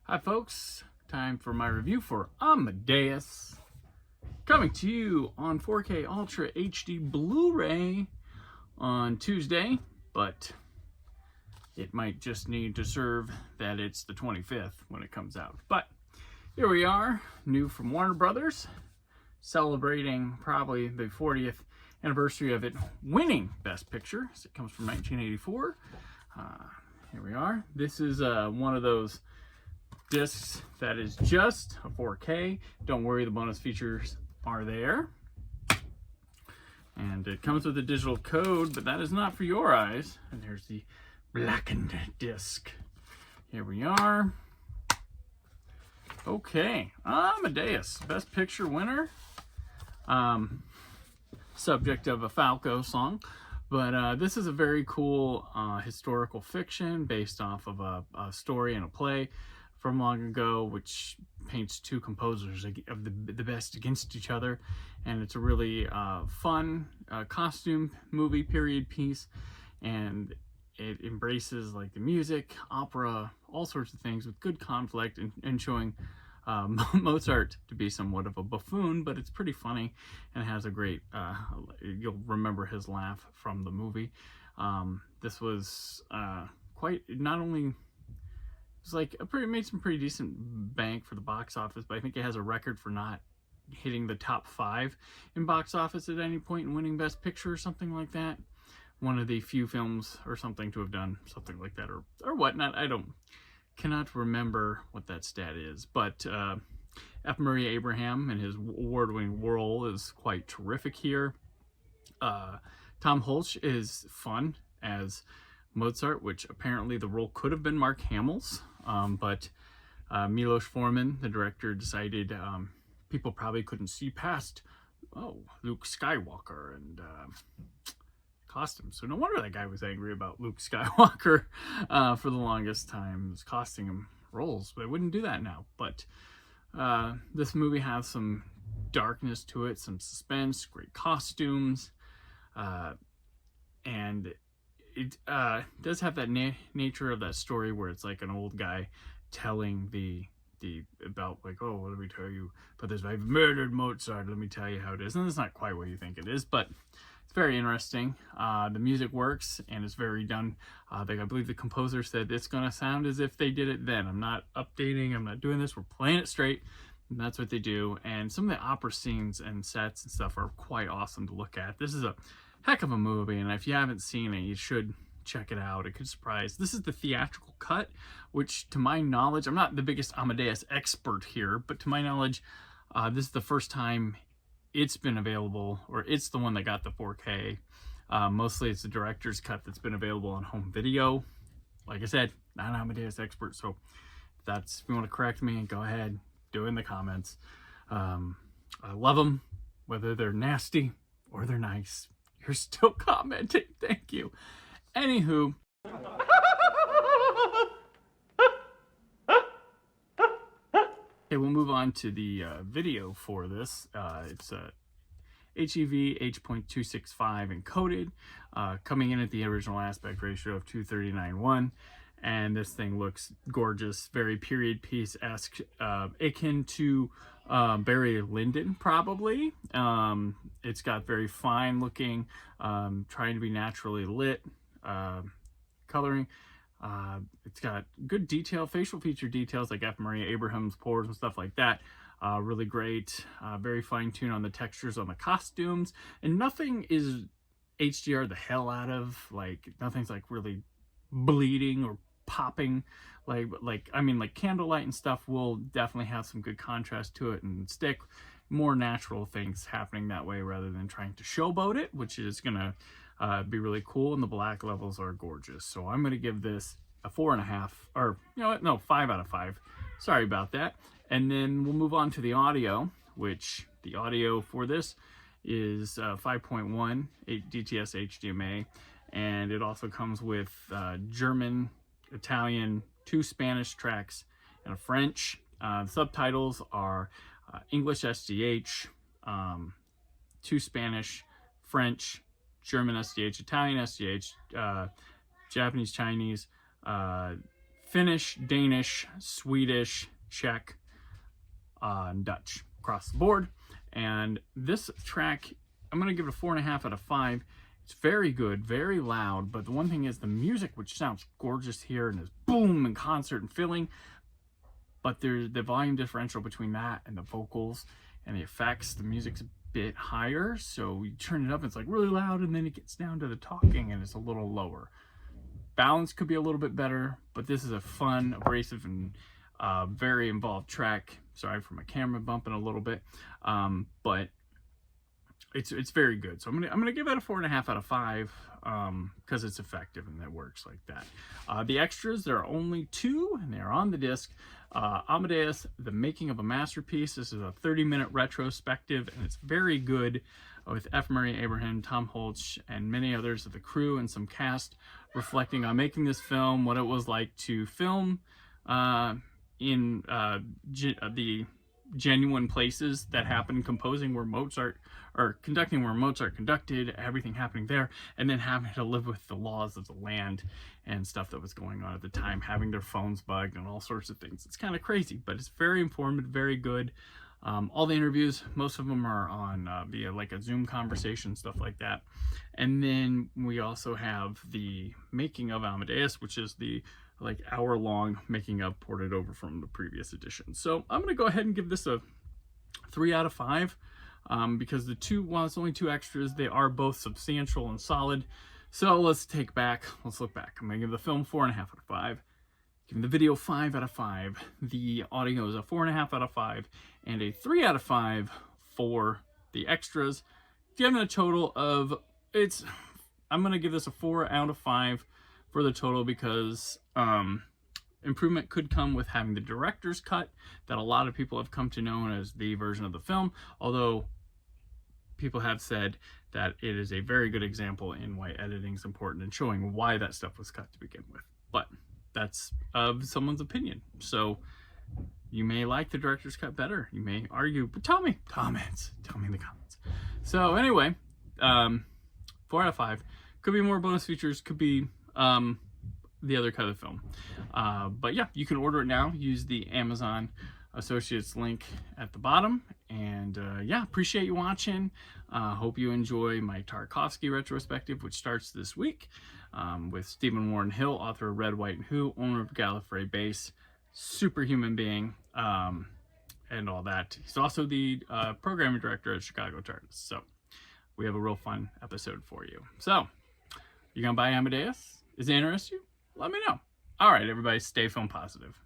Hi folks, time for my review for Amadeus. Coming to you on 4K Ultra HD Blu-ray on Tuesday, but it might just need to serve that it's the 25th when it comes out. But here we are, new from Warner Brothers, celebrating probably the 40th anniversary of it winning Best Picture. So it comes from 1984. Here we are. This is one of those discs that is just a 4K. Don't worry, the bonus features are there. And it comes with a digital code, but that is not for your eyes. And there's the blackened disc. Here we are. Okay, Amadeus, Best Picture winner. Subject of a Falco song. But this is a very cool historical fiction based off of a story and a play from long ago, which paints two composers of the best against each other. And it's a really fun costume movie period piece. And it embraces like the music, opera, all sorts of things with good conflict and showing Mozart to be somewhat of a buffoon, but it's pretty funny and has a great, you'll remember his laugh from the movie. This was quite, not only, it's like made some pretty decent bank for the box office, but I think it has a record for not hitting the top 5 in box office at any point and winning Best Picture or something like that. One of the few films or something to have done something like that or whatnot. Cannot remember what that stat is, but F. Murray Abraham and his award-winning role is quite terrific here. Tom Hulce is fun as Mozart, which apparently the role could have been Mark Hamill's, but Milos Forman, the director, decided people probably couldn't see past, Luke Skywalker and costume. So no wonder that guy was angry about Luke Skywalker for the longest time. It was costing him roles, but they wouldn't do that now. But this movie has some darkness to it, some suspense, great costumes, and it does have that nature of that story where it's like an old guy telling about like, oh, what did we tell you? But there's, I've murdered Mozart, let me tell you how it is. And it's not quite what you think it is, but it's very interesting. The music works and it's very done. I believe the composer said it's going to sound as if they did it then. I'm not updating, I'm not doing this, we're playing it straight. And that's what they do. And some of the opera scenes and sets and stuff are quite awesome to look at. This is a heck of a movie, and if you haven't seen it, you should check it out. It could surprise. This is the theatrical cut, which to my knowledge, I'm not the biggest Amadeus expert here, but to my knowledge, this is the first time it's been available, or it's the one that got the 4K. Mostly it's the director's cut that's been available on home video. Like I said, not an Amadeus expert, so if you want to correct me, go ahead, do it in the comments. I love them, whether they're nasty or they're nice. You're still commenting, thank you. Anywho, okay, we'll move on to the video for this. It's a HEV H.265 encoded, coming in at the original aspect ratio of 239:1, and this thing looks gorgeous, very period piece-esque, akin to Barry Lyndon, probably. It's got very fine looking, trying to be naturally lit coloring. It's got good detail, facial feature details like F. Murray Abraham's pores and stuff like that. Really great, very fine-tuned on the textures on the costumes, and nothing is HDR the hell out of, like nothing's like really bleeding or popping, like candlelight and stuff will definitely have some good contrast to it and stick more natural things happening that way rather than trying to showboat it, which is gonna be really cool. And the black levels are gorgeous, so I'm gonna give this a 4.5, or you know what, no, 5 out of 5. Sorry about that. And then we'll move on to the audio, which the audio for this is 5.1 DTS HDMA, and it also comes with German, Italian, 2 Spanish tracks, and a French. The subtitles are English SDH, 2 Spanish, French, German SDH, Italian SDH, Japanese, Chinese, Finnish, Danish, Swedish, Czech, and Dutch across the board. And this track, I'm going to give it a 4.5 out of 5. It's very good, very loud, but the one thing is the music, which sounds gorgeous here and is boom and concert and filling, but there's the volume differential between that and the vocals and the effects. The music's a bit higher, so you turn it up, it's like really loud, and then it gets down to the talking and it's a little lower. Balance could be a little bit better, but this is a fun, abrasive, and very involved track. Sorry for my camera bumping a little bit, but it's very good. So I'm gonna give it a 4.5 out of 5 because it's effective and it works like that. The extras, there are only 2 and they're on the disc. Amadeus, The Making of a Masterpiece. This is a 30-minute retrospective and it's very good with F. Murray Abraham, Tom Holtz, and many others of the crew and some cast reflecting on making this film, what it was like to film in the genuine places that happened, composing where Mozart, or conducting where Mozart conducted, everything happening there, and then having to live with the laws of the land and stuff that was going on at the time, having their phones bugged and all sorts of things. It's kind of crazy, but it's very informative, very good. All the interviews, most of them are on via like a Zoom conversation, stuff like that. And then we also have the making of Amadeus, which is the like hour-long making of ported over from the previous edition. So I'm going to go ahead and give this a 3 out of 5 because while it's only 2 extras, they are both substantial and solid. So let's look back. I'm going to give the film 4.5 out of 5. Giving the video 5 out of 5. The audio is a 4.5 out of 5 and a 3 out of 5 for the extras. Giving a total of I'm going to give this a 4 out of 5 for the total because improvement could come with having the director's cut that a lot of people have come to know as the version of the film, although people have said that it is a very good example in why editing is important and showing why that stuff was cut to begin with. But that's someone's opinion. So you may like the director's cut better. You may argue, but tell me in the comments. So anyway, 4 out of 5. Could be more bonus features, could be the other cut of the film. But yeah, you can order it now. Use the Amazon Associates link at the bottom. And yeah, appreciate you watching. Hope you enjoy my Tarkovsky retrospective, which starts this week with Stephen Warren Hill, author of Red, White, and Who, owner of Gallifrey Base, superhuman being, and all that. He's also the programming director at Chicago TARDIS. So we have a real fun episode for you. So, you gonna buy Amadeus? Does it interest you? Let me know. All right, everybody, stay film positive.